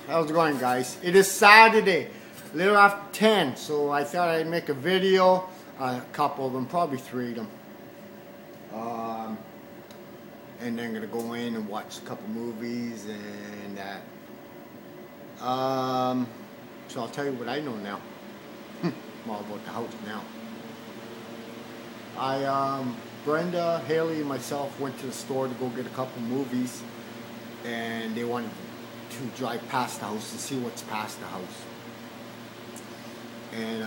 How's it going, guys? It is Saturday, a little after 10, so I thought I'd make a video, a couple of them, probably 3 of them. And then I'm going to go in and watch a couple movies and that. So I'll tell you what I know now. More about the house now. Brenda, Haley, and myself went to the store to go get a couple movies, and they wanted to drive past the house and see what's past the house. And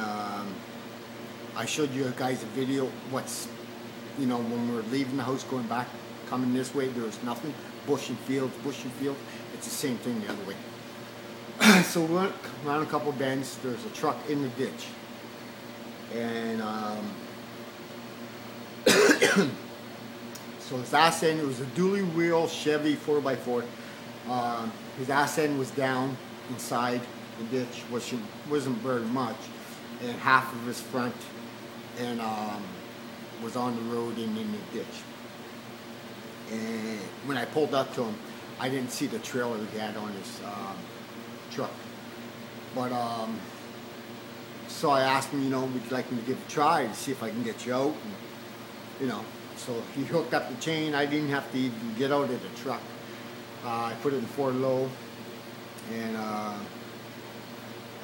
I showed you guys a video. What's, when we were leaving the house, going back, coming this way, there was nothing. Bush and fields, bush and fields. It's the same thing the other way. So we went around a couple bends. There's a truck in the ditch, and so his ass end, it was a dually wheel Chevy 4x4. His ass end was down inside the ditch, which wasn't very much, and half of his front and was on the road and in the ditch. And when I pulled up to him, I didn't see the trailer he had on his truck. But so I asked him, would you like me to give it a try to see if I can get you out? And, so he hooked up the chain. I didn't have to even get out of the truck. I put it in 4 low, and I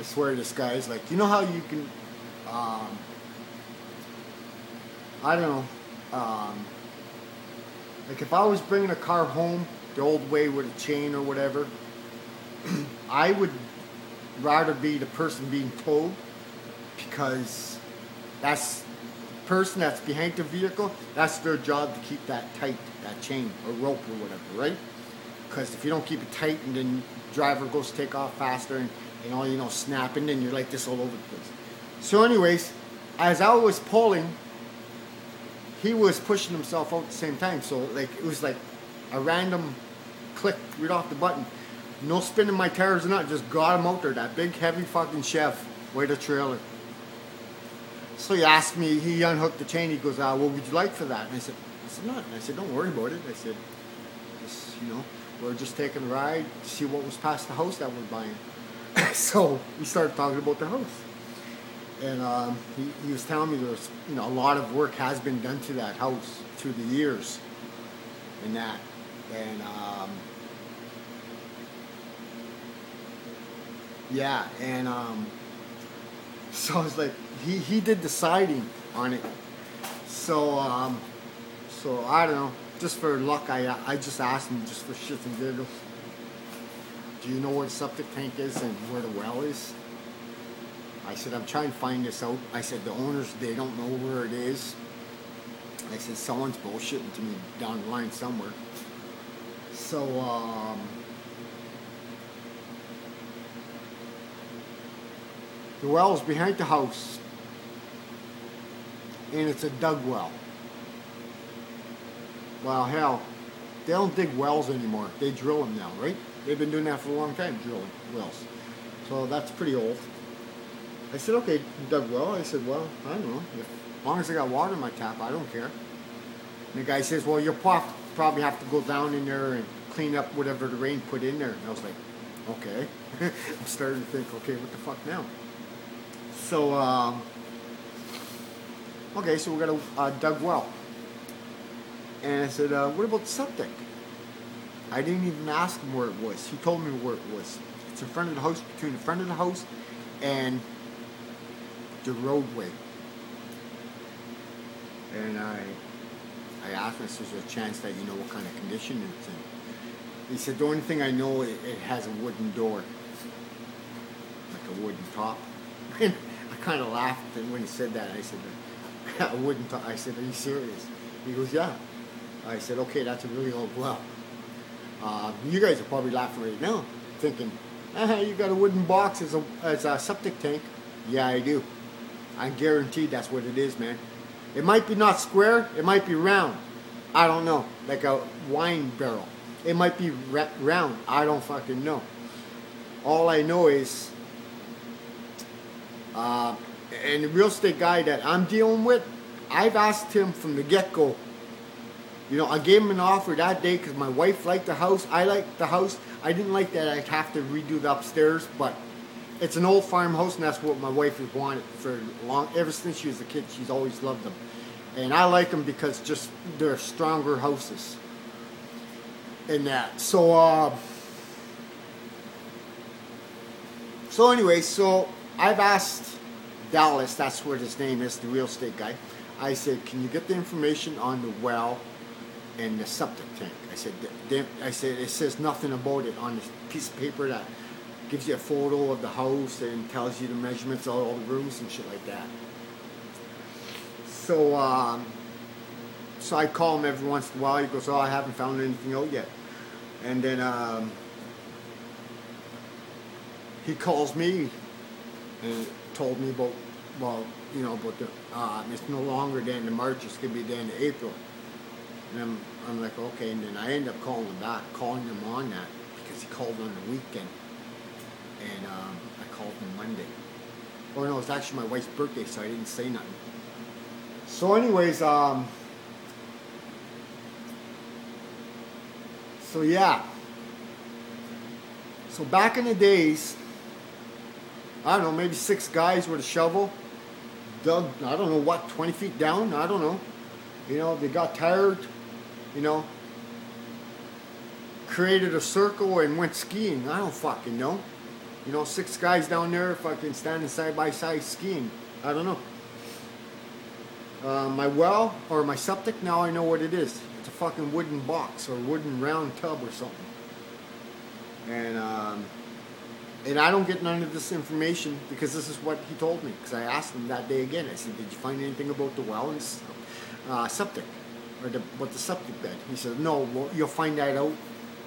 swear this guy is like, how you can, I don't know, like if I was bringing a car home the old way with a chain or whatever, I would rather be the person being towed, because that's the person that's behind the vehicle, that's their job to keep that tight, that chain or rope or whatever, right? Because if you don't keep it tight and then the driver goes to take off faster and snapping, then you're like this all over the place. So anyways, as I was pulling, he was pushing himself out at the same time. So like it was like a random click right off the button. No spinning my tires or not, just got him out there, that big heavy fucking Chev with a trailer. So he asked me, he unhooked the chain, he goes, what would you like for that? And I said, nothing. I said, don't worry about it. I said, just, we're just taking a ride to see what was past the house that we're buying. So we started talking about the house. And he was telling me there's, a lot of work has been done to that house through the years and that. And yeah, and so I was like, he did the siding on it. So so I don't know, just for luck, I just asked him, just for shits and giggles, do you know where the septic tank is and where the well is? I said, I'm trying to find this out. I said, the owners, they don't know where it is. I said, someone's bullshitting to me down the line somewhere. So the well is behind the house, and it's a dug well. Well, hell, they don't dig wells anymore. They drill them now, right? They've been doing that for a long time, drilling wells. So that's pretty old. I said, okay, dug well. I said, well, I don't know. As long as I got water in my tap, I don't care. And the guy says, well, you'll probably have to go down in there and clean up whatever the rain put in there. And I was like, okay. I'm starting to think, okay, what the fuck now? So, okay, so we got a dug well. And I said, what about the septic? I didn't even ask him where it was. He told me where it was. It's in front of the house, between the front of the house and the roadway. And I asked him, is there a chance that you know what kind of condition it's in? He said, the only thing I know, it has a wooden door. Like a wooden top. And I kind of laughed when he said that. I said, a wooden top. I said, are you serious? He goes, yeah. I said, okay, that's a really old well. You guys are probably laughing right now, thinking, you got a wooden box as a septic tank. Yeah, I do. I guarantee that's what it is, man. It might be not square, it might be round. I don't know. Like a wine barrel. It might be round. I don't fucking know. All I know is, and the real estate guy that I'm dealing with, I've asked him from the get-go. I gave him an offer that day because my wife liked the house. I liked the house. I didn't like that I'd have to redo the upstairs, but it's an old farmhouse, and that's what my wife has wanted for long. Ever since she was a kid, she's always loved them, and I like them because just they're stronger houses. And that. So anyway, so I've asked Dallas, that's what his name is, the real estate guy. I said, can you get the information on the well and the septic tank? I said, it says nothing about it on this piece of paper that gives you a photo of the house and tells you the measurements of all the rooms and shit like that. So, so I call him every once in a while. He goes, oh, I haven't found anything out yet. And then he calls me and told me about, well, you know, about the, it's no longer the end of March, it's going to be the end of April. And I'm like, okay. And then I end up calling him on that, because he called on the weekend. And I called him Monday. Oh no, it's actually my wife's birthday, so I didn't say nothing. So anyways, so yeah. So back in the days, I don't know, maybe 6 guys with a shovel dug, I don't know what, 20 feet down? I don't know. You know, they got tired, you know, created a circle and went skiing. I don't fucking know. You know, 6 guys down there fucking standing side by side skiing. I don't know. My well, or my septic, now I know what it is. It's a fucking wooden box or wooden round tub or something. And I don't get none of this information because this is what he told me. Because I asked him that day again. I said, did you find anything about the well and septic? Or about the septic bed? He said, no, well, you'll find that out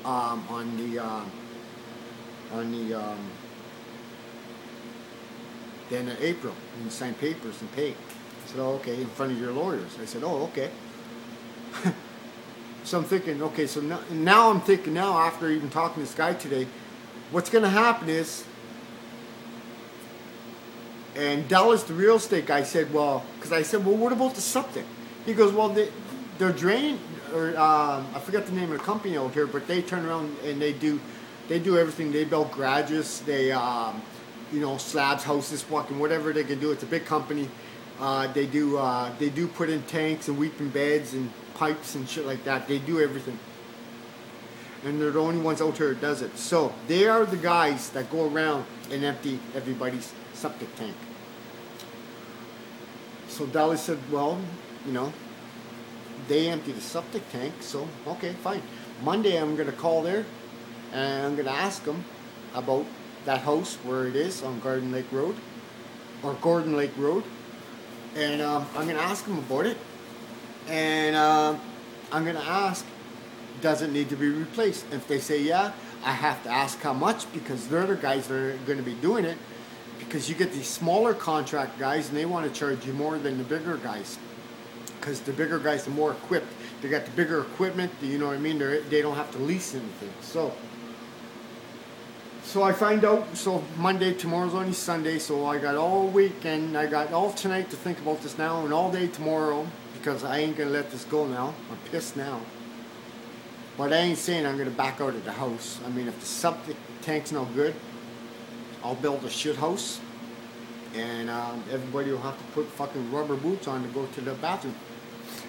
on the end of April. You sign papers and pay. I said, oh, okay, in front of your lawyers. I said, oh, okay. So I'm thinking, okay, so now I'm thinking now, after even talking to this guy today, what's going to happen is, and Dallas, the real estate guy, said, well, because I said, well, what about the septic? He goes, well, they're drained, or I forget the name of the company out here, but they turn around and they do everything. They build garages, they, you know, slabs, houses, fucking whatever they can do. It's a big company. They do put in tanks and weeping beds and pipes and shit like that. They do everything. And they're the only ones out here that does it. So they are the guys that go around and empty everybody's septic tank. So Dallas said, well, you know, they empty the septic tank, so okay, fine. Monday I'm going to call there and I'm going to ask them about that house where it is on Gordon Lake Road. And I'm going to ask them about it. And I'm going to ask, does it need to be replaced? If they say yeah, I have to ask how much, because they're the guys that are going to be doing it. Because you get these smaller contract guys and they want to charge you more than the bigger guys. Because the bigger guys are more equipped. They got the bigger equipment, you know what I mean? They don't have to lease anything. So I find out, so Monday, tomorrow's only Sunday, so I got all weekend, I got all tonight to think about this now, and all day tomorrow, because I ain't going to let this go now. I'm pissed now. But I ain't saying I'm going to back out of the house. I mean, if the septic tank's no good, I'll build a shit house, and everybody will have to put fucking rubber boots on to go to the bathroom.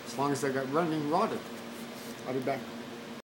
As long as I got running water. I'll be back.